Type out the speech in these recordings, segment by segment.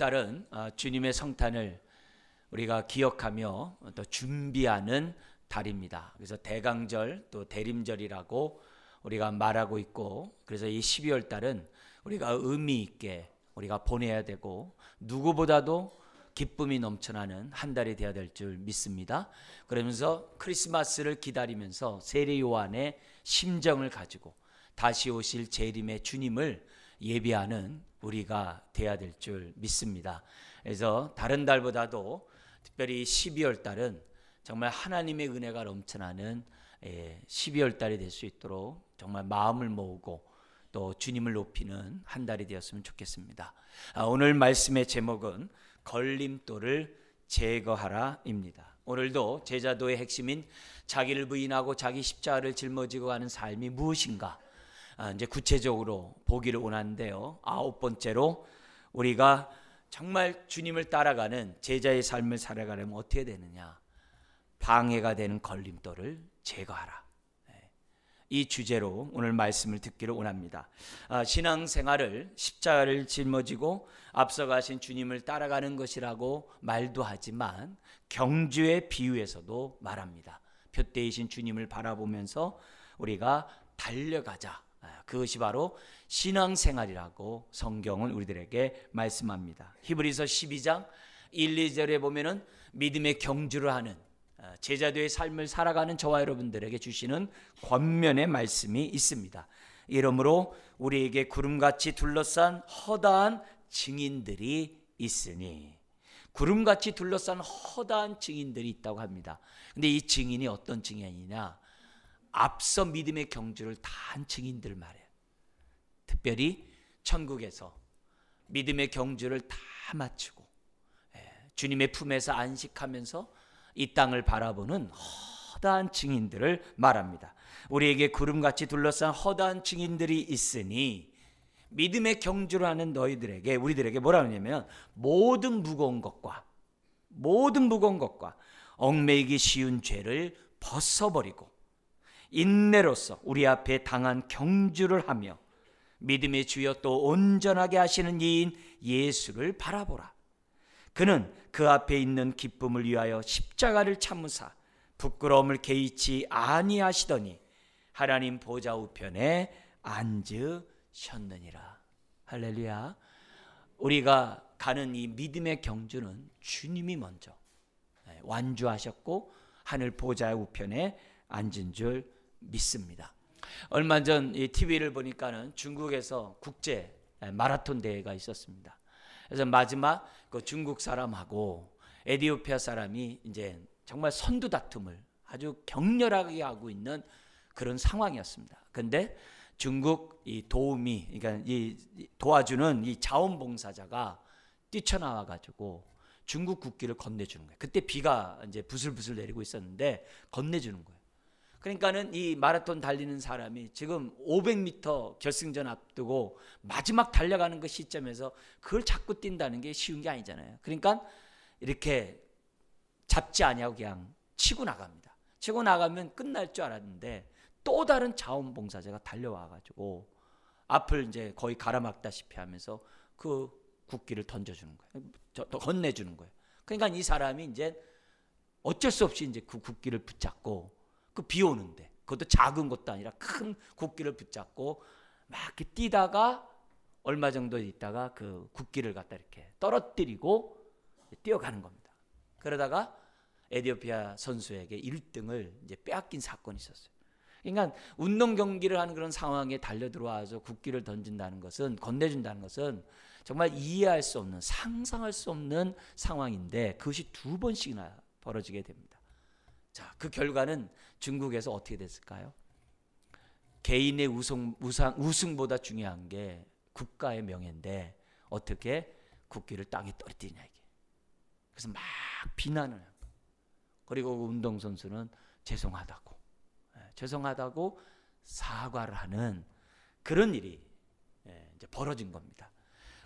달은 주님의 성탄을 우리가 기억하며 또 준비하는 달입니다. 그래서 대강절 또 대림절이라고 우리가 말하고 있고, 그래서 이 12월 달은 우리가 의미 있게 우리가 보내야 되고 누구보다도 기쁨이 넘쳐나는 한 달이 되어야 될 줄 믿습니다. 그러면서 크리스마스를 기다리면서 세례 요한의 심정을 가지고 다시 오실 재림의 주님을 예비하는 우리가 되어야 될 줄 믿습니다. 그래서 다른 달보다도 특별히 12월 달은 정말 하나님의 은혜가 넘쳐나는 12월 달이 될 수 있도록 정말 마음을 모으고 또 주님을 높이는 한 달이 되었으면 좋겠습니다. 오늘 말씀의 제목은 걸림돌을 제거하라입니다. 오늘도 제자도의 핵심인 자기를 부인하고 자기 십자가를 짊어지고 가는 삶이 무엇인가 이제 구체적으로 보기를 원하는데요. 9번째로 우리가 정말 주님을 따라가는 제자의 삶을 살아가려면 어떻게 되느냐? 방해가 되는 걸림돌을 제거하라. 이 주제로 오늘 말씀을 듣기를 원합니다. 신앙생활을 십자가를 짊어지고 앞서가신 주님을 따라가는 것이라고 말도 하지만 경주의 비유에서도 말합니다. 표대이신 주님을 바라보면서 우리가 달려가자. 그것이 바로 신앙생활이라고 성경은 우리들에게 말씀합니다. 히브리서 12장 1, 2절에 보면은 믿음의 경주를 하는 제자도의 삶을 살아가는 저와 여러분들에게 주시는 권면의 말씀이 있습니다. 이러므로 우리에게 구름같이 둘러싼 허다한 증인들이 있으니, 구름같이 둘러싼 허다한 증인들이 있다고 합니다. 근데 이 증인이 어떤 증인이냐? 앞서 믿음의 경주를 다 한 증인들 말이에요. 특별히 천국에서 믿음의 경주를 다 마치고 주님의 품에서 안식하면서 이 땅을 바라보는 허다한 증인들을 말합니다. 우리에게 구름같이 둘러싼 허다한 증인들이 있으니 믿음의 경주를 하는 너희들에게, 우리들에게 뭐라 하냐면 모든 무거운 것과 얽매이기 쉬운 죄를 벗어버리고 인내로서 우리 앞에 당한 경주를 하며 믿음의 주여 또 온전하게 하시는 이인 예수를 바라보라. 그는 그 앞에 있는 기쁨을 위하여 십자가를 참으사 부끄러움을 개의치 아니하시더니 하나님 보좌 우편에 앉으셨느니라. 할렐루야. 우리가 가는 이 믿음의 경주는 주님이 먼저 완주하셨고 하늘 보좌 우편에 앉은 줄 믿습니다. 얼마 전 이 TV를 보니까는 중국에서 국제 마라톤 대회가 있었습니다. 그래서 마지막 그 중국 사람하고 에티오피아 사람이 이제 정말 선두 다툼을 아주 격렬하게 하고 있는 그런 상황이었습니다. 근데 중국 이 도움이, 그러니까 이 도와주는 이 자원봉사자가 뛰쳐나와 가지고 중국 국기를 건네주는 거예요. 그때 비가 이제 부슬부슬 내리고 있었는데 건네주는 거예요. 그러니까는 이 마라톤 달리는 사람이 지금 500m 결승전 앞두고 마지막 달려가는 그 시점에서 그걸 잡고 뛴다는 게 쉬운 게 아니잖아요. 그러니까 이렇게 잡지 아니하고 그냥 치고 나갑니다. 치고 나가면 끝날 줄 알았는데 또 다른 자원봉사자가 달려와가지고 앞을 이제 거의 가로막다시피 하면서 그 국기를 던져주는 거예요. 건네주는 거예요. 그러니까 이 사람이 이제 어쩔 수 없이 이제 그 국기를 붙잡고 그 비 오는데, 그것도 작은 것도 아니라 큰 국기를 붙잡고 막 이렇게 뛰다가 얼마 정도 있다가 그 국기를 갖다 이렇게 떨어뜨리고 뛰어가는 겁니다. 그러다가 에티오피아 선수에게 1등을 이제 빼앗긴 사건이 있었어요. 그러니까 운동 경기를 하는 그런 상황에 달려 들어와서 국기를 던진다는 것은, 건네준다는 것은 정말 이해할 수 없는, 상상할 수 없는 상황인데 그것이 2번씩이나 벌어지게 됩니다. 자, 그 결과는 중국에서 어떻게 됐을까요? 개인의 우승보다 중요한 게 국가의 명예인데 어떻게 국기를 땅에 떨어뜨리냐 이게. 그래서 막 비난을 합니다. 그리고 그 운동선수는 죄송하다고 사과를 하는 그런 일이 이제 벌어진 겁니다.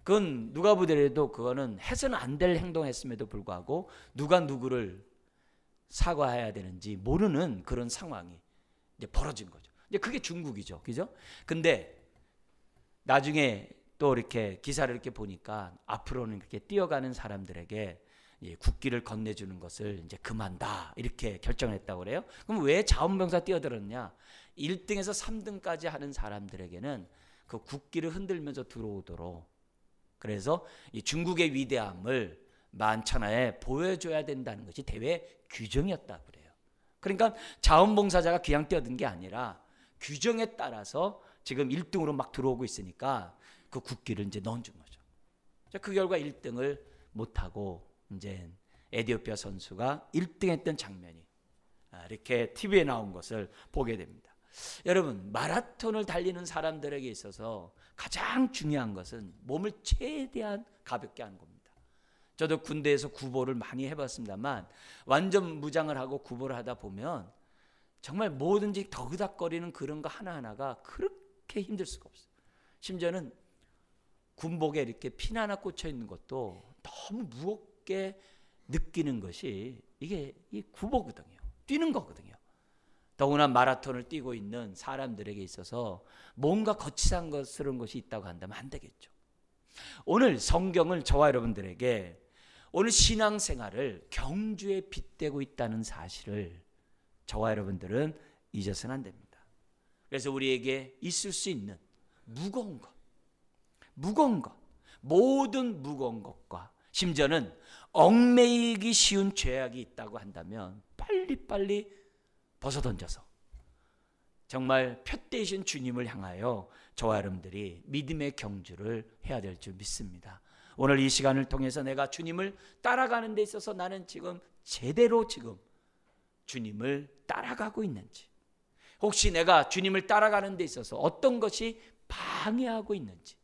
그건 누가 보더라도 그거는 해서는 안 될 행동했음에도 불구하고 누가 누구를 사과해야 되는지 모르는 그런 상황이 이제 벌어진 거죠. 이제 그게 중국이죠. 그죠? 근데 나중에 또 이렇게 기사를 이렇게 보니까 앞으로는 이렇게 뛰어가는 사람들에게 국기를 건네주는 것을 이제 금한다 이렇게 결정했다고 그래요. 그럼 왜 자원봉사 뛰어들었냐? 1등에서 3등까지 하는 사람들에게는 그 국기를 흔들면서 들어오도록, 그래서 이 중국의 위대함을 만천하에 보여줘야 된다는 것이 대회 규정이었다고 그래요. 그러니까 자원봉사자가 그냥 뛰어든 게 아니라 규정에 따라서 지금 1등으로 막 들어오고 있으니까 그 국기를 이제 넣어준 거죠. 그 결과 1등을 못하고 이제 에티오피아 선수가 1등했던 장면이 이렇게 TV에 나온 것을 보게 됩니다. 여러분, 마라톤을 달리는 사람들에게 있어서 가장 중요한 것은 몸을 최대한 가볍게 하는 겁니다. 저도 군대에서 구보를 많이 해봤습니다만 완전 무장을 하고 구보를 하다 보면 정말 뭐든지 더그닥거리는 그런 거 하나하나가 그렇게 힘들 수가 없어요. 심지어는 군복에 이렇게 핀 하나 꽂혀 있는 것도 너무 무겁게 느끼는 것이 이게 이 구보거든요. 뛰는 거거든요. 더구나 마라톤을 뛰고 있는 사람들에게 있어서 뭔가 거치장스러운 것이 있다고 한다면 안 되겠죠. 오늘 성경을 저와 여러분들에게 오늘 신앙생활을 경주에 빗대고 있다는 사실을 저와 여러분들은 잊어서는 안 됩니다. 그래서 우리에게 있을 수 있는 무거운 것, 모든 무거운 것과 심지어는 얽매이기 쉬운 죄악이 있다고 한다면 빨리빨리 벗어던져서 정말 표대이신 주님을 향하여 저와 여러분들이 믿음의 경주를 해야 될 줄 믿습니다. 오늘 이 시간을 통해서 내가 주님을 따라가는 데 있어서 나는 지금 제대로 지금 주님을 따라가고 있는지, 혹시 내가 주님을 따라가는 데 있어서 어떤 것이 방해하고 있는지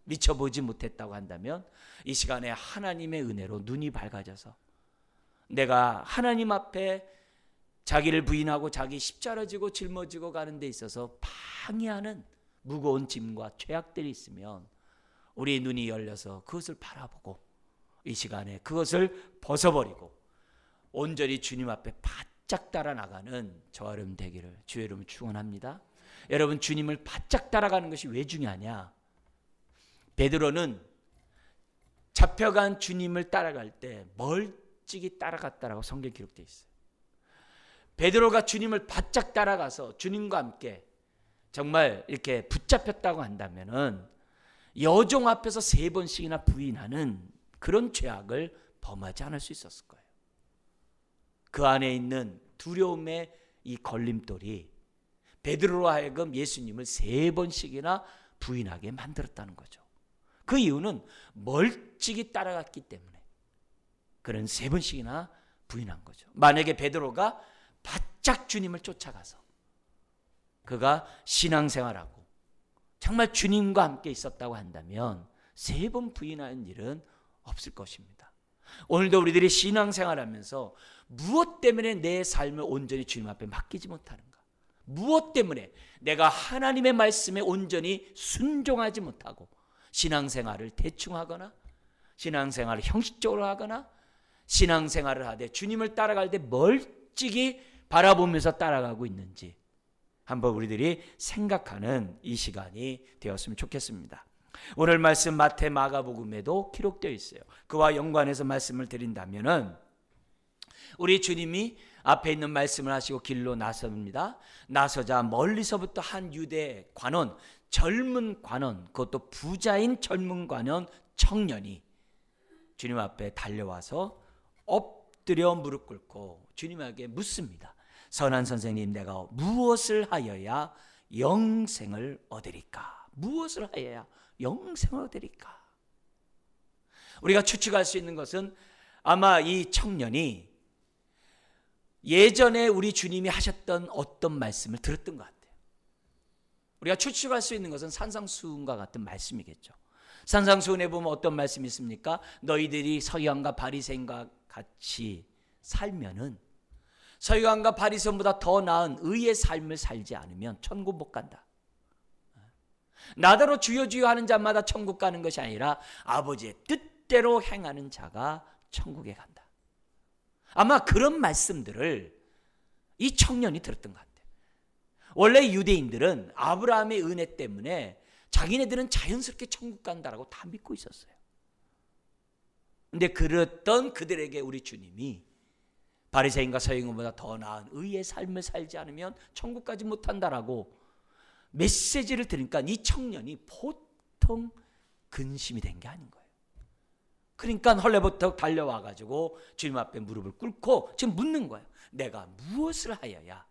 미쳐보지 못했다고 한다면 이 시간에 하나님의 은혜로 눈이 밝아져서 내가 하나님 앞에 자기를 부인하고 자기 십자가 지고 짊어지고 가는 데 있어서 방해하는 무거운 짐과 죄악들이 있으면 우리 눈이 열려서 그것을 바라보고 이 시간에 그것을 벗어버리고 온전히 주님 앞에 바짝 따라 나가는 저와 여러분 되기를 주의 이름으로 축원합니다. 여러분, 주님을 바짝 따라가는 것이 왜 중요하냐? 베드로는 잡혀간 주님을 따라갈 때 멀찍이 따라갔다라고 성경에 기록되어 있어요. 베드로가 주님을 바짝 따라가서 주님과 함께 정말 이렇게 붙잡혔다고 한다면은 여종 앞에서 3번씩이나 부인하는 그런 죄악을 범하지 않을 수 있었을 거예요. 그 안에 있는 두려움의 이 걸림돌이 베드로로 하여금 예수님을 3번씩이나 부인하게 만들었다는 거죠. 그 이유는 멀찍이 따라갔기 때문에 그는 3번씩이나 부인한 거죠. 만약에 베드로가 바짝 주님을 쫓아가서 그가 신앙생활하고 정말 주님과 함께 있었다고 한다면 3번 부인하는 일은 없을 것입니다. 오늘도 우리들이 신앙생활하면서 무엇 때문에 내 삶을 온전히 주님 앞에 맡기지 못하는가? 무엇 때문에 내가 하나님의 말씀에 온전히 순종하지 못하고 신앙생활을 대충 하거나 신앙생활을 형식적으로 하거나 신앙생활을 하되 주님을 따라갈 때 멀찍이 바라보면서 따라가고 있는지 한번 우리들이 생각하는 이 시간이 되었으면 좋겠습니다. 오늘 말씀 마태 마가복음에도 기록되어 있어요. 그와 연관해서 말씀을 드린다면은 우리 주님이 앞에 있는 말씀을 하시고 길로 나섭니다. 나서자 멀리서부터 한 유대 관원, 젊은 관원, 그것도 부자인 젊은 관원 청년이 주님 앞에 달려와서 엎드려 무릎 꿇고 주님에게 묻습니다. 선한 선생님, 내가 무엇을 하여야 영생을 얻으리까? 무엇을 하여야 영생을 얻으리까? 우리가 추측할 수 있는 것은 아마 이 청년이 예전에 우리 주님이 하셨던 어떤 말씀을 들었던 것 같아요. 우리가 추측할 수 있는 것은 산상수훈과 같은 말씀이겠죠. 산상수훈에 보면 어떤 말씀이 있습니까? 너희들이 서기관과 바리새인과 같이 살면은 서기관과 바리새인보다 더 나은 의의 삶을 살지 않으면 천국 못 간다. 나더러 주여 주여 하는 자마다 천국 가는 것이 아니라 아버지의 뜻대로 행하는 자가 천국에 간다. 아마 그런 말씀들을 이 청년이 들었던 것 같아요. 원래 유대인들은 아브라함의 은혜 때문에 자기네들은 자연스럽게 천국 간다라고 다 믿고 있었어요. 근데 그랬던 그들에게 우리 주님이 바리새인과 서기관보다 더 나은 의의 삶을 살지 않으면 천국 가지 못한다라고 메시지를 들으니까 이 청년이 보통 근심이 된 게 아닌 거예요. 그러니까 헐레벌떡 달려와가지고 주님 앞에 무릎을 꿇고 지금 묻는 거예요. 내가 무엇을 하여야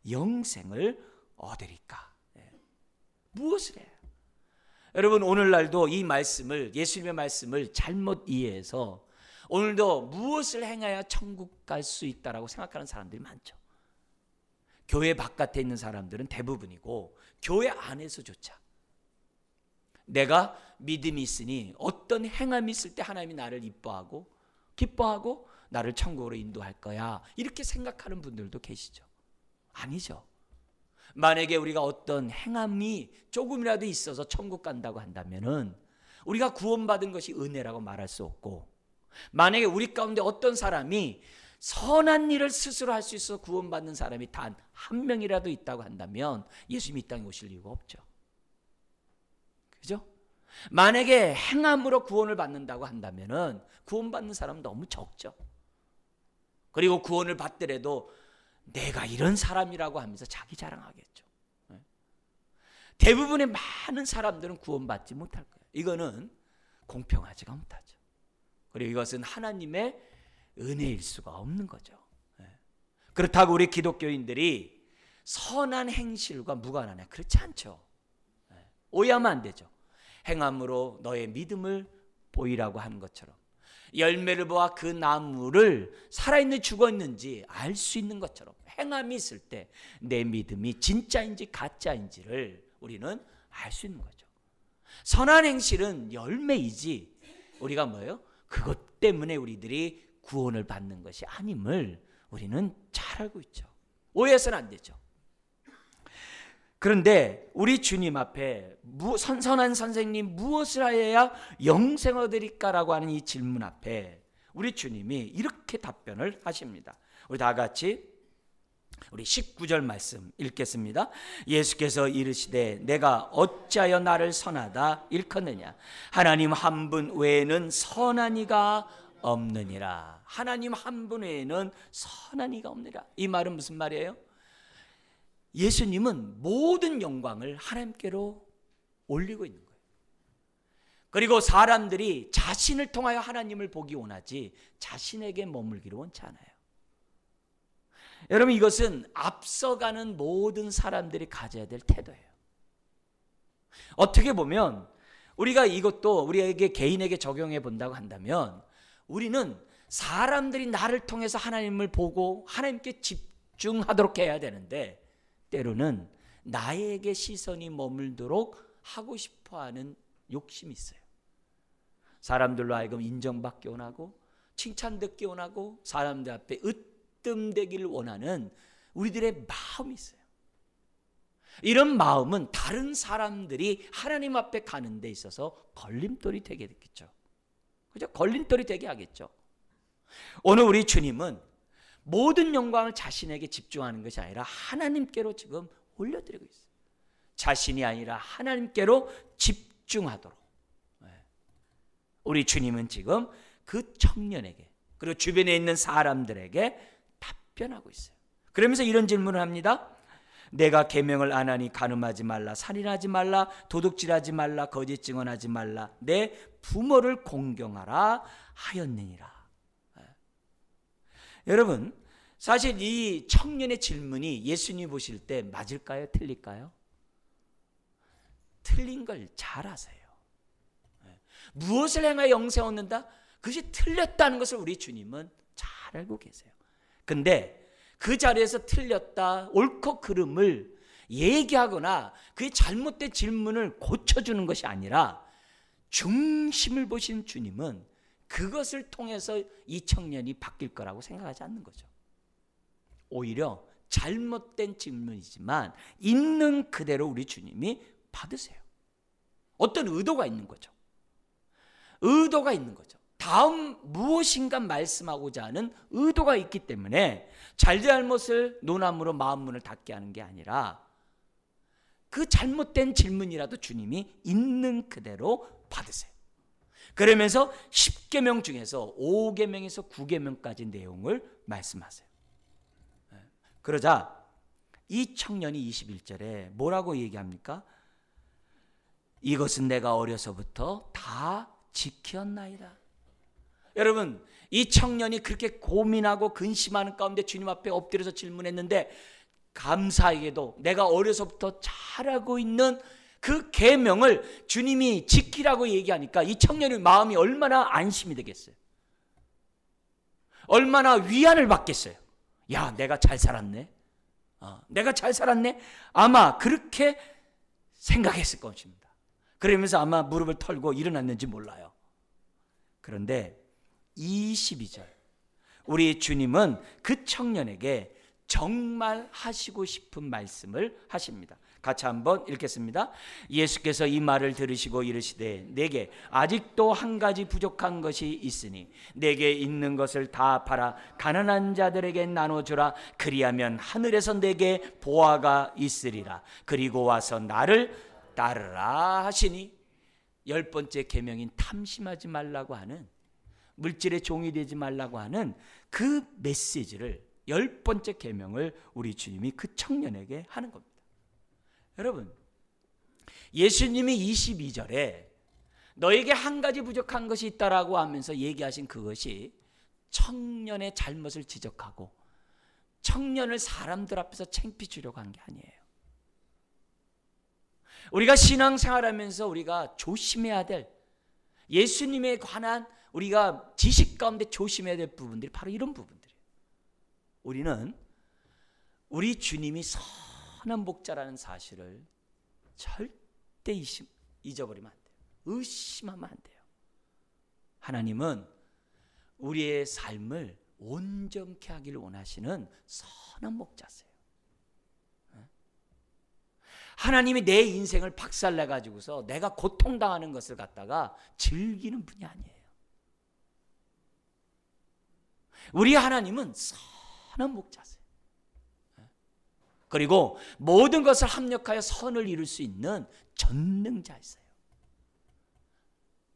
영생을 얻으리까? 무엇을 해요? 여러분, 오늘날도 이 말씀을, 예수님의 말씀을 잘못 이해해서 오늘도 무엇을 행해야 천국 갈 수 있다라고 생각하는 사람들이 많죠. 교회 바깥에 있는 사람들은 대부분이고 교회 안에서조차 내가 믿음이 있으니 어떤 행함이 있을 때 하나님이 나를 이뻐하고 기뻐하고 나를 천국으로 인도할 거야, 이렇게 생각하는 분들도 계시죠. 아니죠. 만약에 우리가 어떤 행함이 조금이라도 있어서 천국 간다고 한다면은 우리가 구원받은 것이 은혜라고 말할 수 없고, 만약에 우리 가운데 어떤 사람이 선한 일을 스스로 할 수 있어 구원받는 사람이 단 한 명이라도 있다고 한다면 예수님이 이 땅에 오실 이유가 없죠. 그죠? 만약에 행함으로 구원을 받는다고 한다면은 구원받는 사람은 너무 적죠. 그리고 구원을 받더라도 내가 이런 사람이라고 하면서 자기 자랑하겠죠. 대부분의 많은 사람들은 구원받지 못할 거예요. 이거는 공평하지가 못하죠. 그리고 이것은 하나님의 은혜일 수가 없는 거죠. 그렇다고 우리 기독교인들이 선한 행실과 무관하냐? 그렇지 않죠. 오해하면 안 되죠. 행함으로 너의 믿음을 보이라고 하는 것처럼 열매를 보아 그 나무를 살아있는 죽었는지 알 수 있는 것처럼 행함이 있을 때 내 믿음이 진짜인지 가짜인지를 우리는 알 수 있는 거죠. 선한 행실은 열매이지 우리가 뭐예요? 그것 때문에 우리들이 구원을 받는 것이 아님을 우리는 잘 알고 있죠. 오해해서는 안 되죠. 그런데 우리 주님 앞에 선선한 선생님 무엇을 하여야 영생 얻으리까라고 하는 이 질문 앞에 우리 주님이 이렇게 답변을 하십니다. 우리 다 같이 우리 19절 말씀 읽겠습니다. 예수께서 이르시되 내가 어찌하여 나를 선하다 일컫느냐? 하나님 한 분 외에는 선한 이가 없느니라. 하나님 한 분 외에는 선한 이가 없느니라. 이 말은 무슨 말이에요? 예수님은 모든 영광을 하나님께로 올리고 있는 거예요. 그리고 사람들이 자신을 통하여 하나님을 보기 원하지 자신에게 머물기를 원치 않아요. 여러분, 이것은 앞서가는 모든 사람들이 가져야 될 태도예요. 어떻게 보면 우리가 이것도 우리에게 개인에게 적용해 본다고 한다면 우리는 사람들이 나를 통해서 하나님을 보고 하나님께 집중하도록 해야 되는데 때로는 나에게 시선이 머물도록 하고 싶어하는 욕심이 있어요. 사람들로 하여금 인정받기 원하고 칭찬듣기 원하고 사람들 앞에 으뜸되기를 원하는 우리들의 마음이 있어요. 이런 마음은 다른 사람들이 하나님 앞에 가는 데 있어서 걸림돌이 되게 됐겠죠. 그죠? 걸림돌이 되게 하겠죠. 오늘 우리 주님은 모든 영광을 자신에게 집중하는 것이 아니라 하나님께로 지금 올려드리고 있어요. 자신이 아니라 하나님께로 집중하도록. 우리 주님은 지금 그 청년에게 그리고 주변에 있는 사람들에게 답변하고 있어요. 그러면서 이런 질문을 합니다. 내가 계명을 안 하니 간음하지 말라, 살인하지 말라, 도둑질하지 말라, 거짓 증언하지 말라, 내 부모를 공경하라 하였느니라. 여러분, 사실 이 청년의 질문이 예수님 보실 때 맞을까요? 틀릴까요? 틀린 걸 잘 아세요. 무엇을 행하여 영생 얻는다? 그것이 틀렸다는 것을 우리 주님은 잘 알고 계세요. 근데 그 자리에서 틀렸다, 옳고 그름을 얘기하거나 그의 잘못된 질문을 고쳐주는 것이 아니라 중심을 보신 주님은 그것을 통해서 이 청년이 바뀔 거라고 생각하지 않는 거죠. 오히려 잘못된 질문이지만 있는 그대로 우리 주님이 받으세요. 어떤 의도가 있는 거죠. 의도가 있는 거죠. 다음 무엇인가 말씀하고자 하는 의도가 있기 때문에 잘잘못을 논함으로 마음 문을 닫게 하는 게 아니라 그 잘못된 질문이라도 주님이 있는 그대로 받으세요. 그러면서 10계명 중에서 5계명에서 9계명까지 내용을 말씀하세요. 그러자 이 청년이 21절에 뭐라고 얘기합니까? 이것은 내가 어려서부터 다 지켰나이다. 여러분, 이 청년이 그렇게 고민하고 근심하는 가운데 주님 앞에 엎드려서 질문했는데, 감사하게도 내가 어려서부터 잘하고 있는 그 계명을 주님이 지키라고 얘기하니까 이 청년의 마음이 얼마나 안심이 되겠어요? 얼마나 위안을 받겠어요? 야, 내가 잘 살았네. 내가 잘 살았네. 아마 그렇게 생각했을 것입니다. 그러면서 아마 무릎을 털고 일어났는지 몰라요. 그런데 22절, 우리 주님은 그 청년에게 정말 하시고 싶은 말씀을 하십니다. 같이 한번 읽겠습니다. 예수께서 이 말을 들으시고 이르시되 내게 아직도 한 가지 부족한 것이 있으니 내게 있는 것을 다 팔아 가난한 자들에게 나눠주라. 그리하면 하늘에서 내게 보화가 있으리라. 그리고 와서 나를 따르라 하시니, 10번째 계명인 탐심하지 말라고 하는, 물질의 종이 되지 말라고 하는 그 메시지를, 10번째 계명을 우리 주님이 그 청년에게 하는 겁니다. 여러분, 예수님이 22절에 너에게 한 가지 부족한 것이 있다라고 하면서 얘기하신 그것이 청년의 잘못을 지적하고 청년을 사람들 앞에서 창피 주려고 한 게 아니에요. 우리가 신앙생활하면서 우리가 조심해야 될, 예수님에 관한 우리가 지식 가운데 조심해야 될 부분들이 바로 이런 부분들이에요. 우리는 우리 주님이 선한 목자라는 사실을 절대 잊어버리면 안 돼요. 의심하면 안 돼요. 하나님은 우리의 삶을 온전케 하기를 원하시는 선한 목자세요. 하나님이 내 인생을 박살내가지고서 내가 고통당하는 것을 갖다가 즐기는 분이 아니에요. 우리 하나님은 선한 목자세요. 그리고 모든 것을 합력하여 선을 이룰 수 있는 전능자이세요.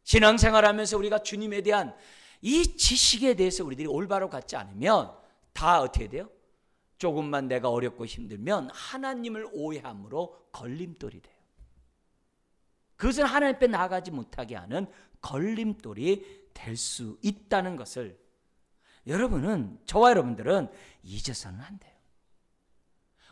신앙생활하면서 우리가 주님에 대한 이 지식에 대해서 우리들이 올바로 갖지 않으면 다 어떻게 돼요? 조금만 내가 어렵고 힘들면 하나님을 오해함으로 걸림돌이 돼요. 그것은 하나님 앞에 나아가지 못하게 하는 걸림돌이 될 수 있다는 것을 여러분은, 저와 여러분들은 잊어서는 안 돼요.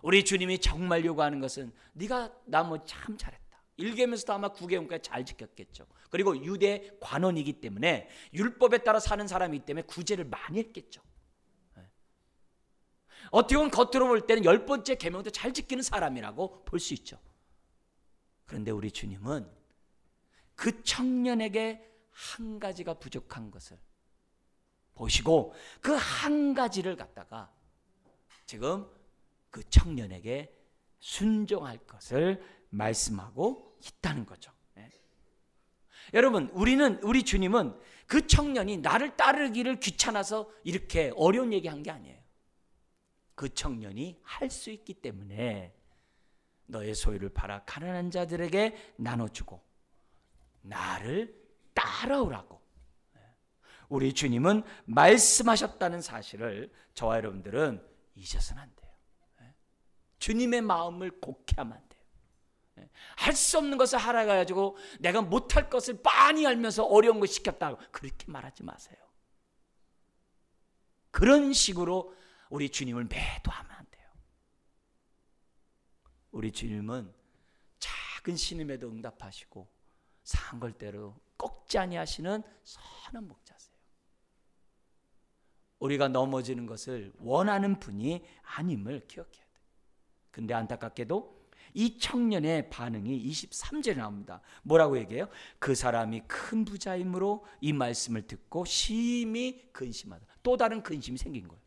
우리 주님이 정말 요구하는 것은 네가 나 뭐 참 잘했다. 1계명에서도 아마 9계명까지 잘 지켰겠죠. 그리고 유대 관원이기 때문에 율법에 따라 사는 사람이기 때문에 구제를 많이 했겠죠. 어떻게 보면 겉으로 볼 때는 10번째 계명도 잘 지키는 사람이라고 볼 수 있죠. 그런데 우리 주님은 그 청년에게 한 가지가 부족한 것을 보시고 그 한 가지를 갖다가 지금 그 청년에게 순종할 것을 말씀하고 있다는 거죠. 여러분, 우리 주님은 그 청년이 나를 따르기를 귀찮아서 이렇게 어려운 얘기한 게 아니에요. 그 청년이 할 수 있기 때문에 너의 소유를 팔아 가난한 자들에게 나눠주고 나를 따라오라고 우리 주님은 말씀하셨다는 사실을 저와 여러분들은 잊어서는 안 돼요. 주님의 마음을 곡해 하면 안 돼요. 할 수 없는 것을 하라 가지고 내가 못할 것을 빤히 알면서 어려운 거 시켰다고 그렇게 말하지 마세요. 그런 식으로 우리 주님을 매도하면 안 돼요. 우리 주님은 작은 신음에도 응답하시고 상걸대로 꺾지 아니하시는 선한 목자세요. 우리가 넘어지는 것을 원하는 분이 아님을 기억해야 돼요. 근데 안타깝게도 이 청년의 반응이 23절에 나옵니다. 뭐라고 얘기해요? 그 사람이 큰 부자이므로 이 말씀을 듣고 심히 근심하다. 또 다른 근심이 생긴 거예요.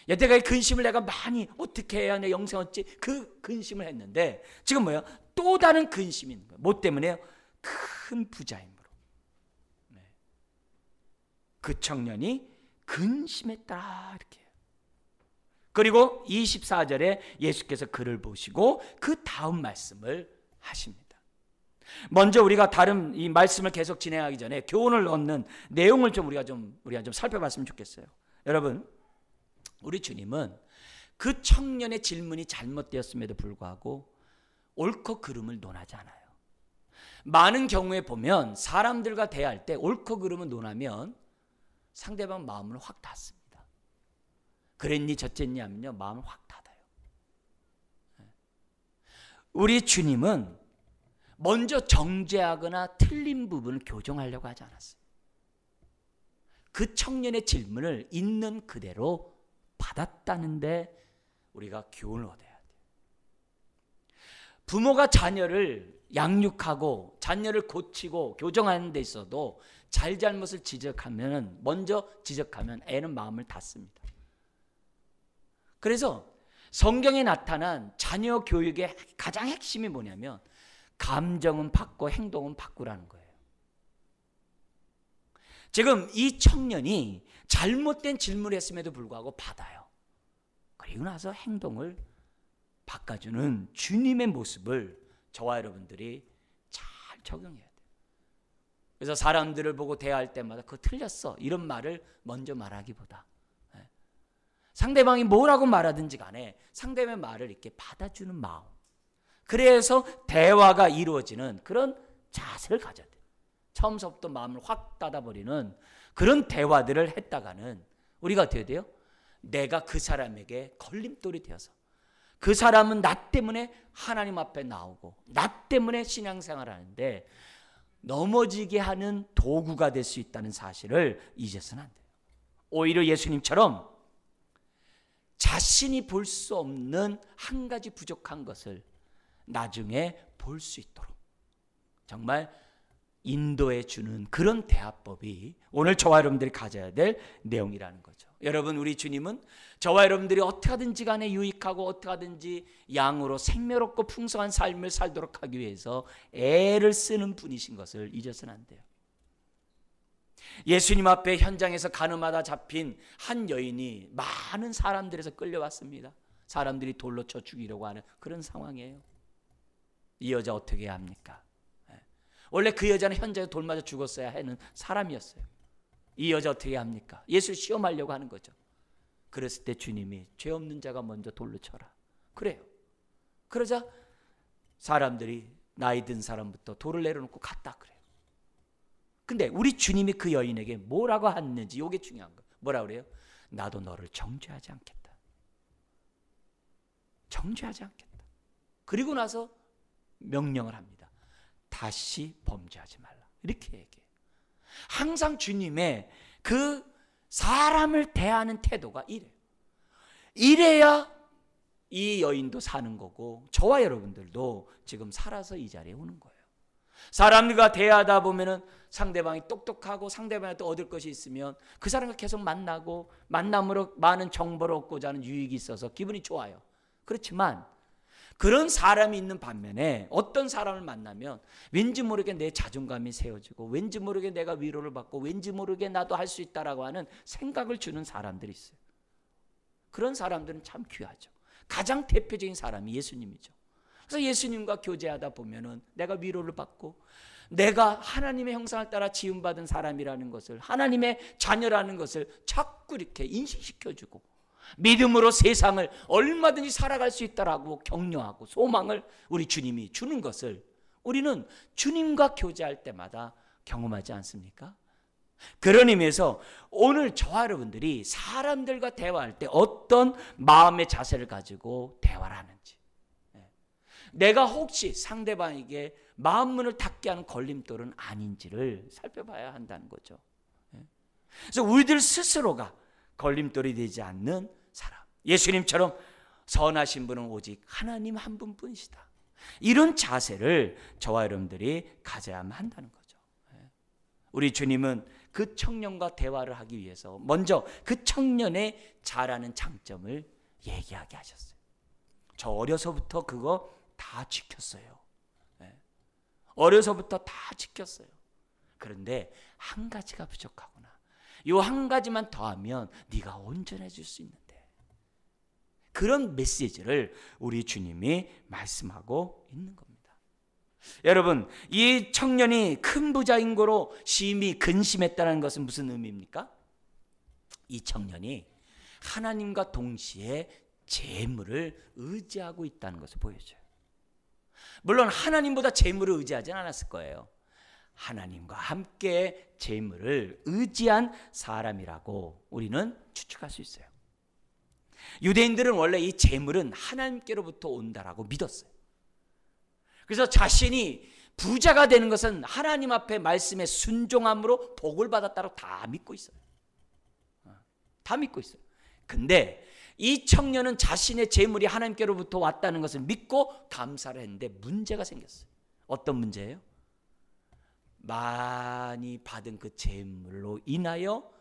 여태까지 근심을 내가 많이 어떻게 해야 내 영생 얻지? 그 근심을 했는데 지금 뭐야? 또 다른 근심이 있는 거예요. 뭐 때문에요? 큰 부자이므로. 그 청년이 근심했다 이렇게 해요. 그리고 24절에 예수께서 그를 보시고 그 다음 말씀을 하십니다. 먼저 우리가 다른 이 말씀을 계속 진행하기 전에 교훈을 얻는 내용을 우리가 좀 살펴봤으면 좋겠어요. 여러분, 우리 주님은 그 청년의 질문이 잘못되었음에도 불구하고 옳고 그름을 논하지 않아요. 많은 경우에 보면 사람들과 대할 때 옳고 그름을 논하면 상대방 마음을 확 닫습니다. 그랬니 저쨌니 하면요, 마음을 확 닫아요. 우리 주님은 먼저 정죄하거나 틀린 부분을 교정하려고 하지 않았어요. 그 청년의 질문을 있는 그대로 받았다는데 우리가 교훈을 얻어야 돼요. 부모가 자녀를 양육하고 자녀를 고치고 교정하는 데 있어도 잘잘못을 먼저 지적하면 애는 마음을 닫습니다. 그래서 성경에 나타난 자녀 교육의 가장 핵심이 뭐냐면 감정은 받고 행동은 바꾸라는 거예요. 지금 이 청년이 잘못된 질문을 했음에도 불구하고 받아요. 그리고 나서 행동을 바꿔주는 주님의 모습을 저와 여러분들이 잘 적용해야 돼요. 그래서 사람들을 보고 대할 때마다 그거 틀렸어 이런 말을 먼저 말하기보다 상대방이 뭐라고 말하든지 간에 상대방의 말을 이렇게 받아주는 마음, 그래서 대화가 이루어지는 그런 자세를 가져야 돼요. 처음부터 마음을 확 닫아버리는 그런 대화들을 했다가는 우리가 어떻게 돼요? 내가 그 사람에게 걸림돌이 되어서 그 사람은 나 때문에 하나님 앞에 나오고 나 때문에 신앙생활을 하는데 넘어지게 하는 도구가 될 수 있다는 사실을 잊어서는 안 돼요. 오히려 예수님처럼 자신이 볼 수 없는 한 가지 부족한 것을 나중에 볼 수 있도록 정말 인도해 주는 그런 대화법이 오늘 저와 여러분들이 가져야 될 내용이라는 거죠. 여러분, 우리 주님은 저와 여러분들이 어떻게 하든지 간에 유익하고 어떻게 하든지 양으로 생명롭고 풍성한 삶을 살도록 하기 위해서 애를 쓰는 분이신 것을 잊어서는 안 돼요. 예수님 앞에 현장에서 가늠하다 잡힌 한 여인이 많은 사람들에서 끌려왔습니다. 사람들이 돌로 쳐 죽이려고 하는 그런 상황이에요. 이 여자 어떻게 해야 합니까? 원래 그 여자는 현장에 돌 맞아 죽었어야 하는 사람이었어요. 이 여자 어떻게 해야 합니까? 예수를 시험하려고 하는 거죠. 그랬을 때 주님이 죄 없는 자가 먼저 돌로 쳐라. 그래요. 그러자 사람들이 나이 든 사람부터 돌을 내려놓고 갔다 그래요. 근데 우리 주님이 그 여인에게 뭐라고 했는지 이게 중요한 거예요. 뭐라고 그래요? 나도 너를 정죄하지 않겠다. 정죄하지 않겠다. 그리고 나서 명령을 합니다. 다시 범죄하지 말라. 이렇게 얘기해요. 항상 주님의 그 사람을 대하는 태도가 이래요. 이래야 이 여인도 사는 거고 저와 여러분들도 지금 살아서 이 자리에 오는 거예요. 사람들과 대하다 보면은 상대방이 똑똑하고 상대방이 또 얻을 것이 있으면 그 사람과 계속 만나고 만남으로 많은 정보를 얻고자 하는 유익이 있어서 기분이 좋아요. 그렇지만 그런 사람이 있는 반면에 어떤 사람을 만나면 왠지 모르게 내 자존감이 세워지고 왠지 모르게 내가 위로를 받고 왠지 모르게 나도 할 수 있다라고 하는 생각을 주는 사람들이 있어요. 그런 사람들은 참 귀하죠. 가장 대표적인 사람이 예수님이죠. 그래서 예수님과 교제하다 보면은 내가 위로를 받고 내가 하나님의 형상을 따라 지음받은 사람이라는 것을, 하나님의 자녀라는 것을 자꾸 이렇게 인식시켜주고 믿음으로 세상을 얼마든지 살아갈 수 있다라고 격려하고 소망을 우리 주님이 주는 것을 우리는 주님과 교제할 때마다 경험하지 않습니까? 그런 의미에서 오늘 저와 여러분들이 사람들과 대화할 때 어떤 마음의 자세를 가지고 대화를 하는지, 내가 혹시 상대방에게 마음문을 닫게 하는 걸림돌은 아닌지를 살펴봐야 한다는 거죠. 그래서 우리들 스스로가 걸림돌이 되지 않는 사람, 예수님처럼 선하신 분은 오직 하나님 한 분뿐이시다, 이런 자세를 저와 여러분들이 가져야만 한다는 거죠. 우리 주님은 그 청년과 대화를 하기 위해서 먼저 그 청년의 잘하는 장점을 얘기하게 하셨어요. 저 어려서부터 그거 다 지켰어요. 어려서부터 다 지켰어요. 그런데 한 가지가 부족하구나. 이 한 가지만 더하면 네가 온전해질 수 있는데, 그런 메시지를 우리 주님이 말씀하고 있는 겁니다. 여러분, 이 청년이 큰 부자인 거로 심히 근심했다는 것은 무슨 의미입니까? 이 청년이 하나님과 동시에 재물을 의지하고 있다는 것을 보여줘요. 물론 하나님보다 재물을 의지하진 않았을 거예요. 하나님과 함께 재물을 의지한 사람이라고 우리는 추측할 수 있어요. 유대인들은 원래 이 재물은 하나님께로부터 온다라고 믿었어요. 그래서 자신이 부자가 되는 것은 하나님 앞에 말씀에 순종함으로 복을 받았다고 다 믿고 있어요. 다 믿고 있어요. 근데 이 청년은 자신의 재물이 하나님께로부터 왔다는 것을 믿고 감사를 했는데 문제가 생겼어요. 어떤 문제예요? 많이 받은 그 재물로 인하여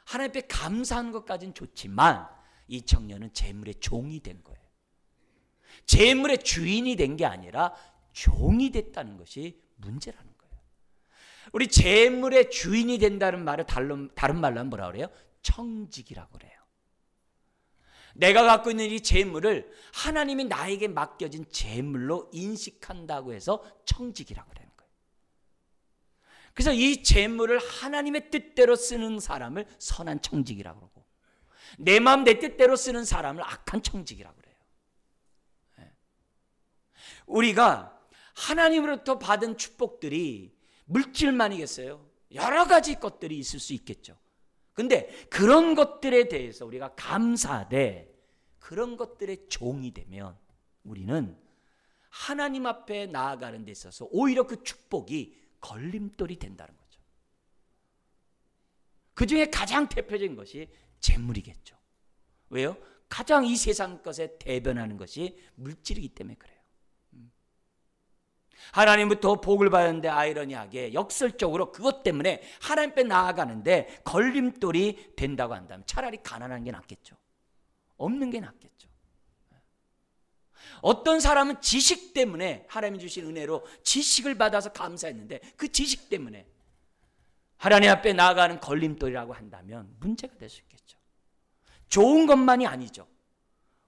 하나님 앞에 감사하는 것까지는 좋지만 이 청년은 재물의 종이 된 거예요. 재물의 주인이 된 게 아니라 종이 됐다는 것이 문제라는 거예요. 우리 재물의 주인이 된다는 말을 다른 말로 하면 뭐라 그래요? 청직이라고 그래요. 내가 갖고 있는 이 재물을 하나님이 나에게 맡겨진 재물로 인식한다고 해서 청직이라고 그러는 거예요. 그래서 이 재물을 하나님의 뜻대로 쓰는 사람을 선한 청직이라고 그러고, 내 마음 내 뜻대로 쓰는 사람을 악한 청직이라고 그래요. 우리가 하나님으로부터 받은 축복들이 물질만이겠어요? 여러 가지 것들이 있을 수 있겠죠. 근데 그런 것들에 대해서 우리가 감사하되 그런 것들의 종이 되면 우리는 하나님 앞에 나아가는 데 있어서 오히려 그 축복이 걸림돌이 된다는 거죠. 그 중에 가장 대표적인 것이 재물이겠죠. 왜요? 가장 이 세상 것에 대변하는 것이 물질이기 때문에 그래요. 하나님부터 복을 받았는데 아이러니하게 역설적으로 그것 때문에 하나님 앞에 나아가는데 걸림돌이 된다고 한다면 차라리 가난한 게 낫겠죠. 없는 게 낫겠죠. 어떤 사람은 지식 때문에 하나님이 주신 은혜로 지식을 받아서 감사했는데 그 지식 때문에 하나님 앞에 나아가는 걸림돌이라고 한다면 문제가 될 수 있겠죠. 좋은 것만이 아니죠.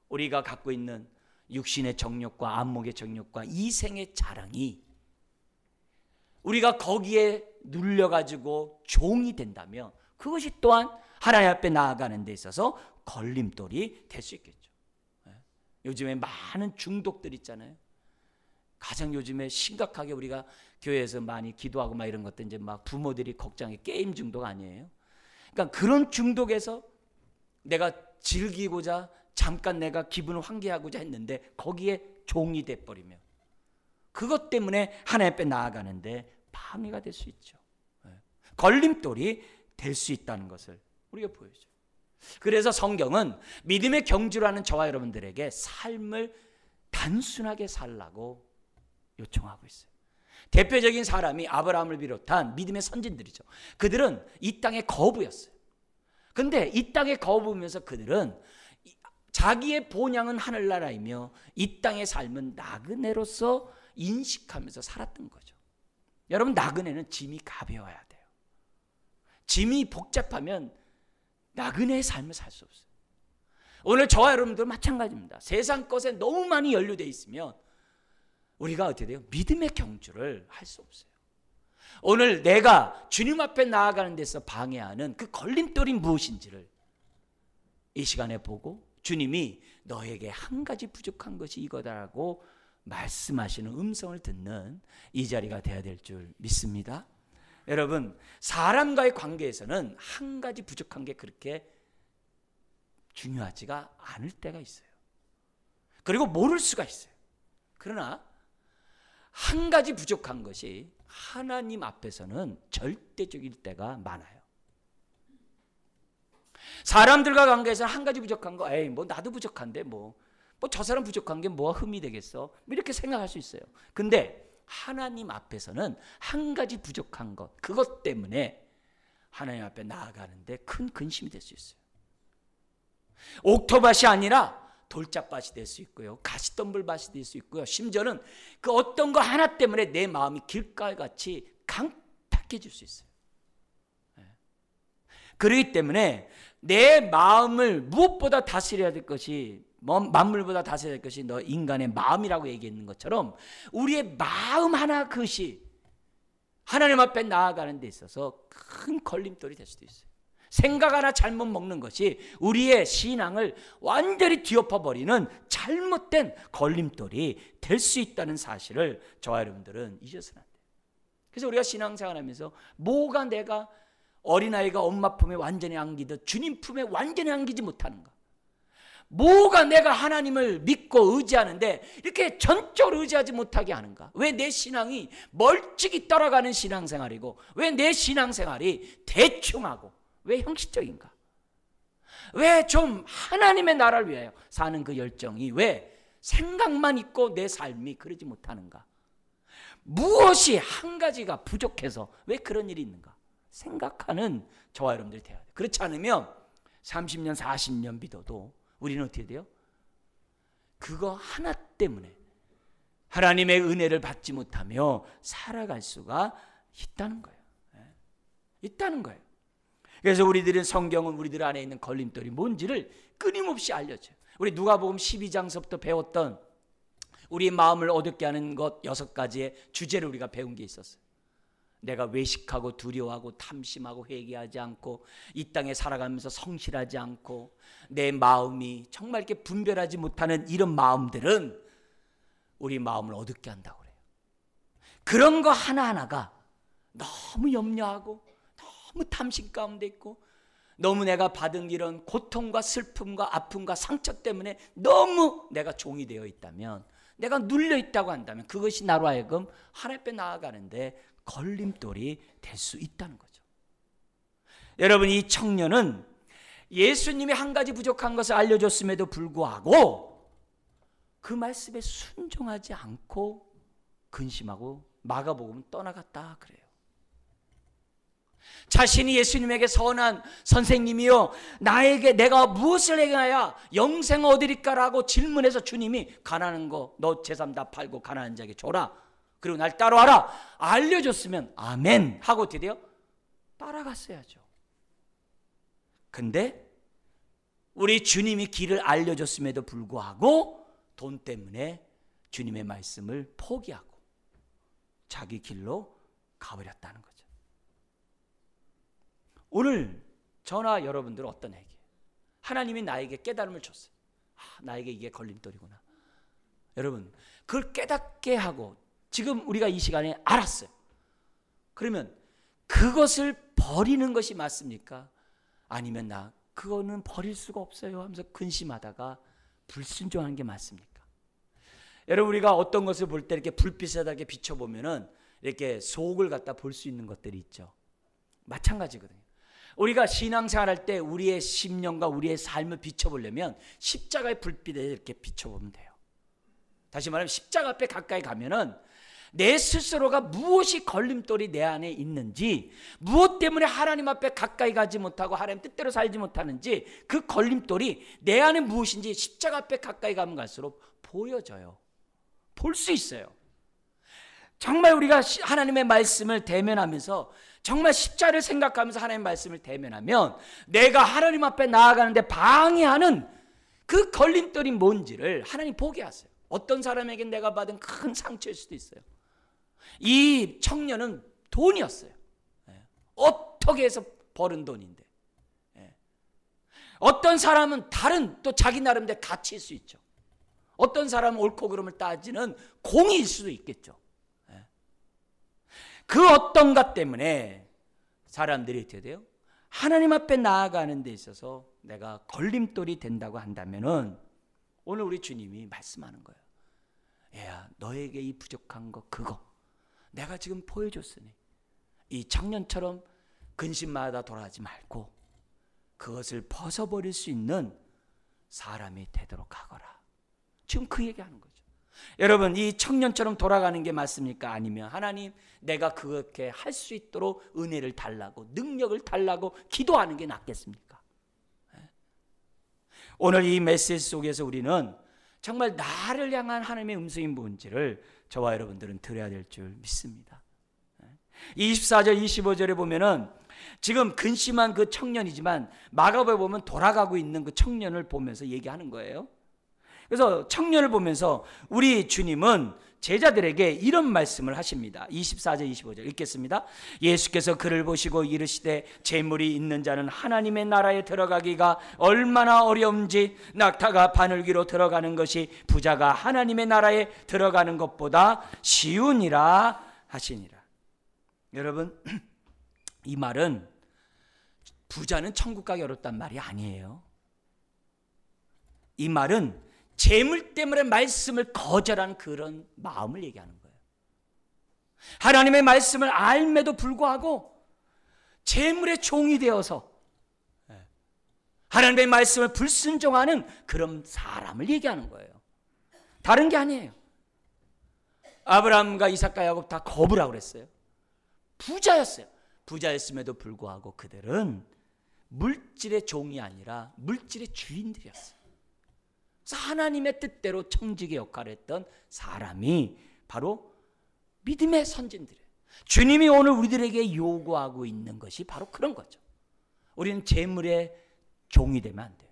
우리가 갖고 있는 육신의 정욕과 안목의 정욕과 이생의 자랑이 우리가 거기에 눌려가지고 종이 된다면 그것이 또한 하나님 앞에 나아가는 데 있어서 걸림돌이 될 수 있겠죠. 요즘에 많은 중독들 있잖아요. 가장 요즘에 심각하게 우리가 교회에서 많이 기도하고 막 이런 것들 이제 막 부모들이 걱정해 게임 중독 아니에요. 그러니까 그런 중독에서 내가 즐기고자 잠깐 내가 기분을 환기하고자 했는데 거기에 종이 돼버리면 그것 때문에 하나님 앞에 나아가는데 방해가 될 수 있죠. 걸림돌이 될 수 있다는 것을 우리가 보여줘요. 그래서 성경은 믿음의 경주라는 저와 여러분들에게 삶을 단순하게 살라고 요청하고 있어요. 대표적인 사람이 아브라함을 비롯한 믿음의 선진들이죠. 그들은 이 땅의 거부였어요. 근데 이 땅의 거부면서 그들은 자기의 본향은 하늘나라이며 이 땅의 삶은 나그네로서 인식하면서 살았던 거죠. 여러분, 나그네는 짐이 가벼워야 돼요. 짐이 복잡하면 나그네의 삶을 살 수 없어요. 오늘 저와 여러분들 마찬가지입니다. 세상 것에 너무 많이 연루되어 있으면 우리가 어떻게 돼요? 믿음의 경주를 할 수 없어요. 오늘 내가 주님 앞에 나아가는 데서 방해하는 그 걸림돌이 무엇인지를 이 시간에 보고 주님이 너에게 한 가지 부족한 것이 이거다라고 말씀하시는 음성을 듣는 이 자리가 되어야 될 줄 믿습니다. 여러분, 사람과의 관계에서는 한 가지 부족한 게 그렇게 중요하지가 않을 때가 있어요. 그리고 모를 수가 있어요. 그러나 한 가지 부족한 것이 하나님 앞에서는 절대적일 때가 많아요. 사람들과 관계에서는 한 가지 부족한 거, 에이 뭐 나도 부족한데 뭐 저 사람 부족한 게 뭐가 흠이 되겠어, 이렇게 생각할 수 있어요. 근데 하나님 앞에서는 한 가지 부족한 것, 그것 때문에 하나님 앞에 나아가는데 큰 근심이 될 수 있어요. 옥토밭이 아니라 돌짝밭이 될 수 있고요, 가시덤불밭이 될 수 있고요, 심지어는 그 어떤 거 하나 때문에 내 마음이 길가같이 강팍해질 수 있어요. 그렇기 때문에 내 마음을 무엇보다 다스려야 될 것이 만물보다 다스려야 될 것이 너 인간의 마음이라고 얘기했는 것처럼 우리의 마음 하나 그것이 하나님 앞에 나아가는 데 있어서 큰 걸림돌이 될 수도 있어요. 생각 하나 잘못 먹는 것이 우리의 신앙을 완전히 뒤엎어버리는 잘못된 걸림돌이 될 수 있다는 사실을 저와 여러분들은 잊어서는 안 돼요. 그래서 우리가 신앙생활하면서 뭐가 내가 어린아이가 엄마 품에 완전히 안기듯 주님 품에 완전히 안기지 못하는가, 뭐가 내가 하나님을 믿고 의지하는데 이렇게 전적으로 의지하지 못하게 하는가, 왜 내 신앙이 멀찍이 떨어가는 신앙생활이고 왜 내 신앙생활이 대충하고 왜 형식적인가, 왜 좀 하나님의 나라를 위하여 사는 그 열정이 왜 생각만 있고 내 삶이 그러지 못하는가, 무엇이 한 가지가 부족해서 왜 그런 일이 있는가 생각하는 저와 여러분들이 되어야 돼요. 그렇지 않으면 30년 40년 믿어도 우리는 어떻게 돼요? 그거 하나 때문에 하나님의 은혜를 받지 못하며 살아갈 수가 있다는 거예요. 있다는 거예요. 그래서 우리들은 성경은 우리들 안에 있는 걸림돌이 뭔지를 끊임없이 알려줘요. 우리 누가복음 12장서부터 배웠던 우리의 마음을 어둡게 하는 것 6가지의 주제를 우리가 배운 게 있었어요. 내가 외식하고 두려워하고 탐심하고 회개하지 않고 이 땅에 살아가면서 성실하지 않고 내 마음이 정말 이렇게 분별하지 못하는 이런 마음들은 우리 마음을 어둡게 한다고 그래요. 그런 거 하나하나가 너무 염려하고 너무 탐심 가운데 있고 너무 내가 받은 이런 고통과 슬픔과 아픔과 상처 때문에 너무 내가 종이 되어 있다면, 내가 눌려 있다고 한다면 그것이 나로 하여금 하나님 앞에 나아가는데 걸림돌이 될 수 있다는 거죠. 여러분, 이 청년은 예수님이 한 가지 부족한 것을 알려줬음에도 불구하고 그 말씀에 순종하지 않고 근심하고 마가복음은 떠나갔다 그래요. 자신이 예수님에게 선한 선생님이요 나에게 내가 무엇을 행해야 영생을 얻으리까라고 질문해서 주님이 가난한 거 너 재산 다 팔고 가난한 자에게 줘라, 그리고 날 따라와라 알려줬으면 아멘 하고 어떻게 돼요? 따라갔어야죠. 근데 우리 주님이 길을 알려줬음에도 불구하고 돈 때문에 주님의 말씀을 포기하고 자기 길로 가버렸다는 거죠. 오늘 저나 여러분들은 어떤 얘기예요? 하나님이 나에게 깨달음을 줬어요. 나에게 이게 걸림돌이구나. 여러분, 그걸 깨닫게 하고 지금 우리가 이 시간에 알았어요. 그러면 그것을 버리는 것이 맞습니까? 아니면 나 그거는 버릴 수가 없어요 하면서 근심하다가 불순종하는 게 맞습니까? 여러분, 우리가 어떤 것을 볼 때 이렇게 불빛에다 이렇게 비춰보면은 이렇게 속을 갖다 볼 수 있는 것들이 있죠. 마찬가지거든요. 우리가 신앙생활할 때 우리의 심령과 우리의 삶을 비춰보려면 십자가의 불빛에 이렇게 비춰보면 돼요. 다시 말하면 십자가 앞에 가까이 가면은 내 스스로가 무엇이 걸림돌이 내 안에 있는지, 무엇 때문에 하나님 앞에 가까이 가지 못하고 하나님 뜻대로 살지 못하는지, 그 걸림돌이 내 안에 무엇인지 십자가 앞에 가까이 가면 갈수록 보여져요. 볼 수 있어요. 정말 우리가 하나님의 말씀을 대면하면서 정말 십자를 생각하면서 하나님의 말씀을 대면하면 내가 하나님 앞에 나아가는데 방해하는 그 걸림돌이 뭔지를 하나님 보게 하세요. 어떤 사람에게 내가 받은 큰 상처일 수도 있어요. 이 청년은 돈이었어요. 어떻게 해서 벌은 돈인데. 어떤 사람은 다른 또 자기 나름대로 가치일 수 있죠. 어떤 사람은 옳고 그름을 따지는 공의일 수도 있겠죠. 그 어떤 것 때문에 사람들이 어떻게 돼요? 하나님 앞에 나아가는 데 있어서 내가 걸림돌이 된다고 한다면은 오늘 우리 주님이 말씀하는 거예요. 얘야, 너에게 이 부족한 거 그거 내가 지금 보여줬으니 이 청년처럼 근심마다 돌아가지 말고 그것을 벗어버릴 수 있는 사람이 되도록 하거라. 지금 그 얘기하는 거죠. 여러분, 이 청년처럼 돌아가는 게 맞습니까? 아니면 하나님 내가 그렇게 할 수 있도록 은혜를 달라고 능력을 달라고 기도하는 게 낫겠습니까? 오늘 이 메시지 속에서 우리는 정말 나를 향한 하나님의 음성이 뭔지를 저와 여러분들은 들어야 될 줄 믿습니다. 24절 25절에 보면은 지금 근심한 그 청년이지만 마가복음에 보면 돌아가고 있는 그 청년을 보면서 얘기하는 거예요. 그래서 청년을 보면서 우리 주님은 제자들에게 이런 말씀을 하십니다. 24절 25절 읽겠습니다. 예수께서 그를 보시고 이르시되 재물이 있는 자는 하나님의 나라에 들어가기가 얼마나 어려운지 낙타가 바늘귀로 들어가는 것이 부자가 하나님의 나라에 들어가는 것보다 쉬우니라 하시니라. 여러분, 이 말은 부자는 천국 가기 어렵단 말이 아니에요. 이 말은 재물 때문에 말씀을 거절한 그런 마음을 얘기하는 거예요. 하나님의 말씀을 알매도 불구하고 재물의 종이 되어서 하나님의 말씀을 불순종하는 그런 사람을 얘기하는 거예요. 다른 게 아니에요. 아브라함과 이삭과 야곱 다 거부라고 그랬어요. 부자였어요. 부자였음에도 불구하고 그들은 물질의 종이 아니라 물질의 주인들이었어요. 그래서 하나님의 뜻대로 청지기 역할을 했던 사람이 바로 믿음의 선진들이에요. 주님이 오늘 우리들에게 요구하고 있는 것이 바로 그런 거죠. 우리는 재물의 종이 되면 안 돼요.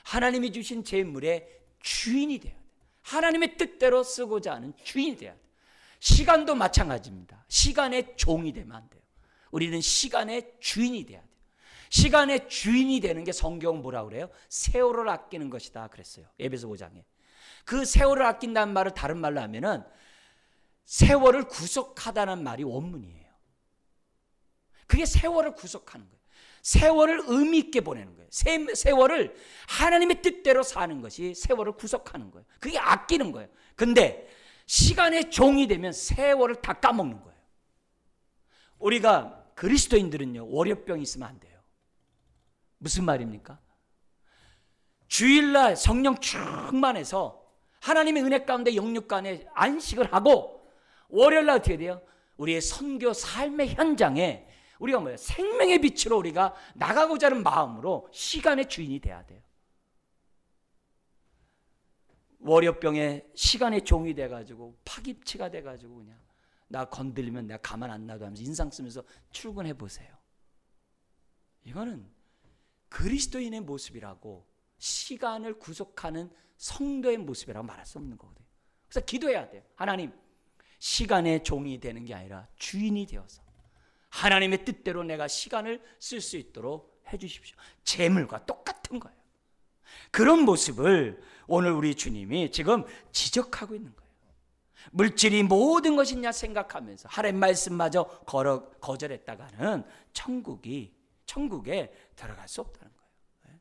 하나님이 주신 재물의 주인이 돼야 돼요. 하나님의 뜻대로 쓰고자 하는 주인이 돼야 돼요. 시간도 마찬가지입니다. 시간의 종이 되면 안 돼요. 우리는 시간의 주인이 돼야 돼요. 시간의 주인이 되는 게 성경은 뭐라고 그래요? 세월을 아끼는 것이다 그랬어요. 에베소 5장에. 그 세월을 아낀다는 말을 다른 말로 하면은 세월을 구속하다는 말이 원문이에요. 그게 세월을 구속하는 거예요. 세월을 의미 있게 보내는 거예요. 세월을 하나님의 뜻대로 사는 것이 세월을 구속하는 거예요. 그게 아끼는 거예요. 근데 시간의 종이 되면 세월을 다 까먹는 거예요. 우리가 그리스도인들은요, 월요병이 있으면 안 돼요. 무슨 말입니까? 주일날 성령 충만해서 하나님의 은혜 가운데 영육간에 안식을 하고 월요일날 어떻게 돼요? 우리의 선교 삶의 현장에 우리가 뭐예요? 생명의 빛으로 우리가 나가고자 하는 마음으로 시간의 주인이 돼야 돼요. 월요병에 시간의 종이 돼가지고 파김치가 돼가지고 그냥 나 건들리면 내가 가만 안 놔도 하면서 인상 쓰면서 출근해 보세요. 이거는 그리스도인의 모습이라고, 시간을 구속하는 성도의 모습이라고 말할 수 없는 거거든요. 그래서 기도해야 돼요. 하나님, 시간의 종이 되는 게 아니라 주인이 되어서 하나님의 뜻대로 내가 시간을 쓸 수 있도록 해주십시오. 재물과 똑같은 거예요. 그런 모습을 오늘 우리 주님이 지금 지적하고 있는 거예요. 물질이 모든 것이냐 생각하면서 하나님 말씀마저 거절했다가는 천국에 들어갈 수 없다는 거예요.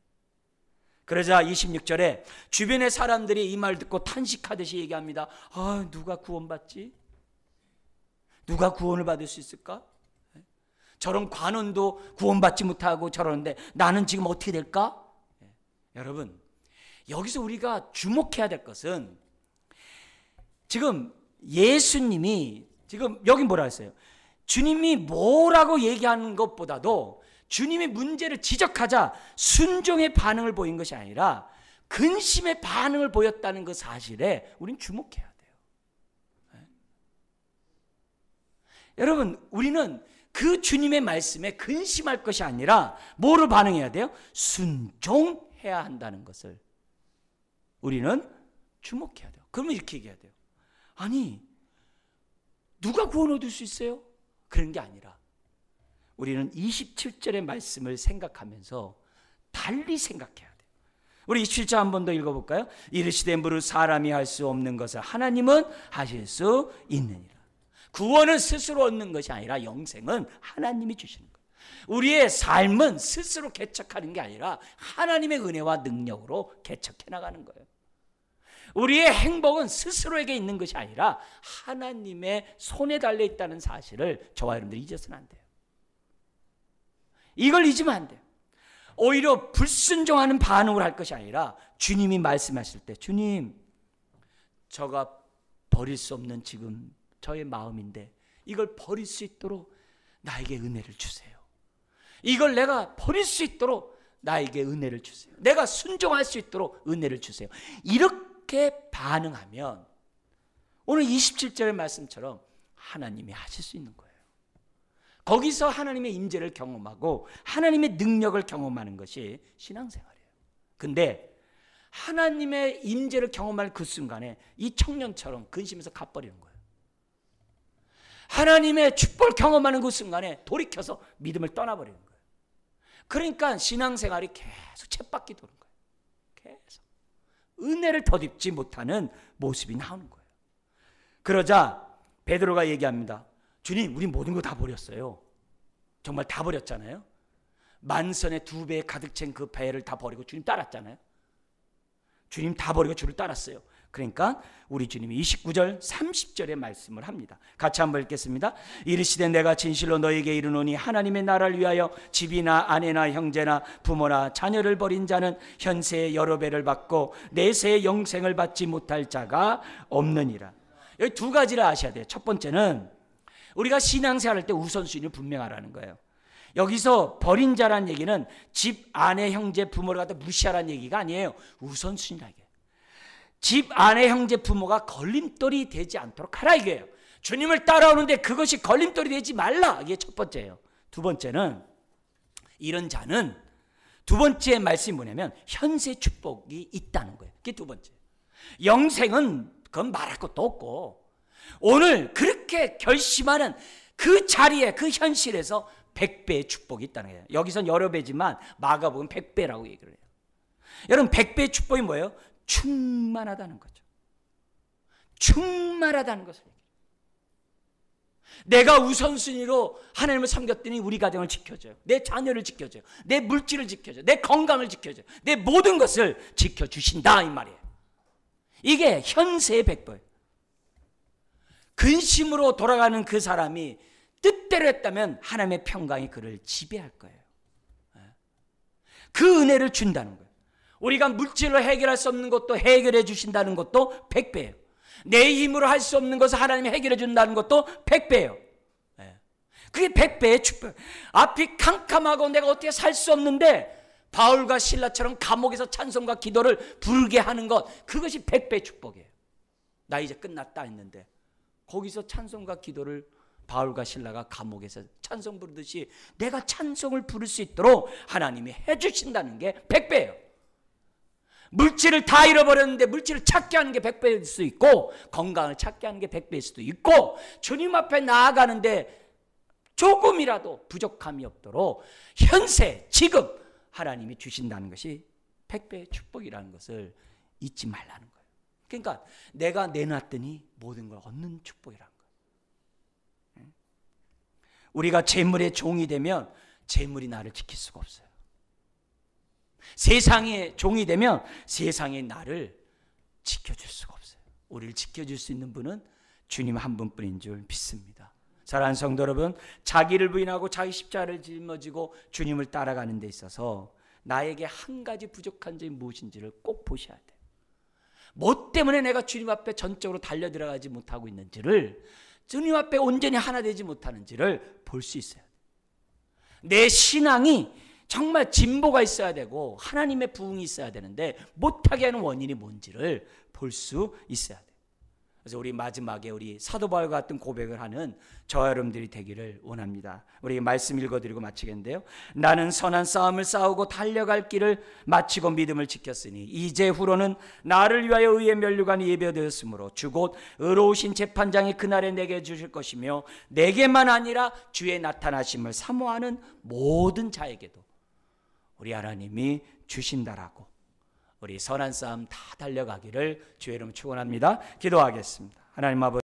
그러자 26절에 주변의 사람들이 이 말 듣고 탄식하듯이 얘기합니다. 아, 누가 구원받지? 누가 구원을 받을 수 있을까? 저런 관원도 구원받지 못하고 저러는데 나는 지금 어떻게 될까? 여러분, 여기서 우리가 주목해야 될 것은 지금 예수님이 지금 여기 뭐라 했어요? 주님이 뭐라고 얘기하는 것보다도 주님이 문제를 지적하자 순종의 반응을 보인 것이 아니라 근심의 반응을 보였다는 그 사실에 우리는 주목해야 돼요. 여러분, 우리는 그 주님의 말씀에 근심할 것이 아니라 뭐로 반응해야 돼요? 순종해야 한다는 것을 우리는 주목해야 돼요. 그러면 이렇게 얘기해야 돼요. 아니, 누가 구원 얻을 수 있어요? 그런 게 아니라 우리는 27절의 말씀을 생각하면서 달리 생각해야 돼요. 우리 27절 한 번 더 읽어볼까요? 이르시되 무릇 사람이 할 수 없는 것을 하나님은 하실 수 있느니라. 구원은 스스로 얻는 것이 아니라 영생은 하나님이 주시는 거예요. 우리의 삶은 스스로 개척하는 게 아니라 하나님의 은혜와 능력으로 개척해 나가는 거예요. 우리의 행복은 스스로에게 있는 것이 아니라 하나님의 손에 달려 있다는 사실을 저와 여러분들이 잊어서는 안 돼요. 이걸 잊으면 안 돼요. 오히려 불순종하는 반응을 할 것이 아니라 주님이 말씀하실 때, 주님, 저가 버릴 수 없는 지금 저의 마음인데 이걸 버릴 수 있도록 나에게 은혜를 주세요. 이걸 내가 버릴 수 있도록 나에게 은혜를 주세요. 내가 순종할 수 있도록 은혜를 주세요. 이렇게 반응하면 오늘 27절의 말씀처럼 하나님이 하실 수 있는 거예요. 거기서 하나님의 임재를 경험하고 하나님의 능력을 경험하는 것이 신앙생활이에요. 근데 하나님의 임재를 경험할 그 순간에 이 청년처럼 근심에서 갚버리는 거예요. 하나님의 축복을 경험하는 그 순간에 돌이켜서 믿음을 떠나버리는 거예요. 그러니까 신앙생활이 계속 쳇바퀴 도는 거예요. 계속 은혜를 덧입지 못하는 모습이 나오는 거예요. 그러자 베드로가 얘기합니다. 주님, 우리 모든 거 다 버렸어요. 정말 다 버렸잖아요. 만선의 2배에 가득 찬 그 배를 다 버리고 주님 따랐잖아요. 주님 다 버리고 주를 따랐어요. 그러니까 우리 주님이 29절 30절의 말씀을 합니다. 같이 한번 읽겠습니다. 이르시되 내가 진실로 너에게 이르노니 하나님의 나라를 위하여 집이나 아내나 형제나 부모나 자녀를 버린 자는 현세의 여러 배를 받고 내세의 영생을 받지 못할 자가 없느니라. 여기 두 가지를 아셔야 돼요. 첫 번째는 우리가 신앙생활할 때 우선순위를 분명하라는 거예요. 여기서 버린 자란 얘기는 집, 아내, 형제, 부모를 갖다 무시하라는 얘기가 아니에요. 우선순위라 이게. 집, 아내, 형제, 부모가 걸림돌이 되지 않도록 하라 이거예요. 주님을 따라오는데 그것이 걸림돌이 되지 말라. 이게 첫 번째예요. 두 번째는 이런 자는 두 번째 말씀이 뭐냐면 현세 축복이 있다는 거예요. 그게 두 번째. 영생은 그건 말할 것도 없고 오늘 그렇게 결심하는 그 자리에 그 현실에서 100배의 축복이 있다는 거예요. 여기선 여러 배지만 마가복음 100배라고 얘기를 해요. 여러분 100배의 축복이 뭐예요? 충만하다는 거죠. 충만하다는 것을 얘기해요. 내가 우선순위로 하나님을 섬겼더니 우리 가정을 지켜줘요. 내 자녀를 지켜줘요. 내 물질을 지켜줘요. 내 건강을 지켜줘요. 내 모든 것을 지켜주신다 이 말이에요. 이게 현세의 100배예요. 근심으로 돌아가는 그 사람이 뜻대로 했다면 하나님의 평강이 그를 지배할 거예요. 그 은혜를 준다는 거예요. 우리가 물질로 해결할 수 없는 것도 해결해 주신다는 것도 100배예요. 내 힘으로 할 수 없는 것을 하나님이 해결해 준다는 것도 100배예요. 그게 100배의 축복. 앞이 캄캄하고 내가 어떻게 살 수 없는데 바울과 실라처럼 감옥에서 찬송과 기도를 부르게 하는 것, 그것이 100배의 축복이에요. 나 이제 끝났다 했는데 거기서 찬송과 기도를 바울과 실라가 감옥에서 찬송 부르듯이 내가 찬송을 부를 수 있도록 하나님이 해주신다는 게 100배예요. 물질을 다 잃어버렸는데 물질을 찾게 하는 게 100배일 수 있고 건강을 찾게 하는 게 100배일 수도 있고 주님 앞에 나아가는데 조금이라도 부족함이 없도록 현세 지금 하나님이 주신다는 것이 100배의 축복이라는 것을 잊지 말라는 거예요. 그러니까 내가 내놨더니 모든 걸 얻는 축복이라는 거예요. 우리가 재물의 종이 되면 재물이 나를 지킬 수가 없어요. 세상의 종이 되면 세상이 나를 지켜줄 수가 없어요. 우리를 지켜줄 수 있는 분은 주님 한 분뿐인 줄 믿습니다. 사랑하는 성도 여러분, 자기를 부인하고 자기 십자가를 짊어지고 주님을 따라가는 데 있어서 나에게 한 가지 부족한 점이 무엇인지를 꼭 보셔야 돼요. 뭐 때문에 내가 주님 앞에 전적으로 달려들어가지 못하고 있는지를, 주님 앞에 온전히 하나 되지 못하는지를 볼 수 있어야 돼요. 내 신앙이 정말 진보가 있어야 되고 하나님의 부흥이 있어야 되는데 못하게 하는 원인이 뭔지를 볼 수 있어야 돼요. 그래서 우리 마지막에 우리 사도 바울과 같은 고백을 하는 저와 여러분들이 되기를 원합니다. 우리 말씀 읽어드리고 마치겠는데요. 나는 선한 싸움을 싸우고 달려갈 길을 마치고 믿음을 지켰으니 이제 후로는 나를 위하여 의의 면류관이 예배되었으므로 주 곧 의로우신 재판장이 그날에 내게 주실 것이며 내게만 아니라 주의 나타나심을 사모하는 모든 자에게도 우리 하나님이 주신다라고 우리 선한 싸움 다 달려가기를 주의 이름으로 축원합니다. 기도하겠습니다. 하나님 아버지,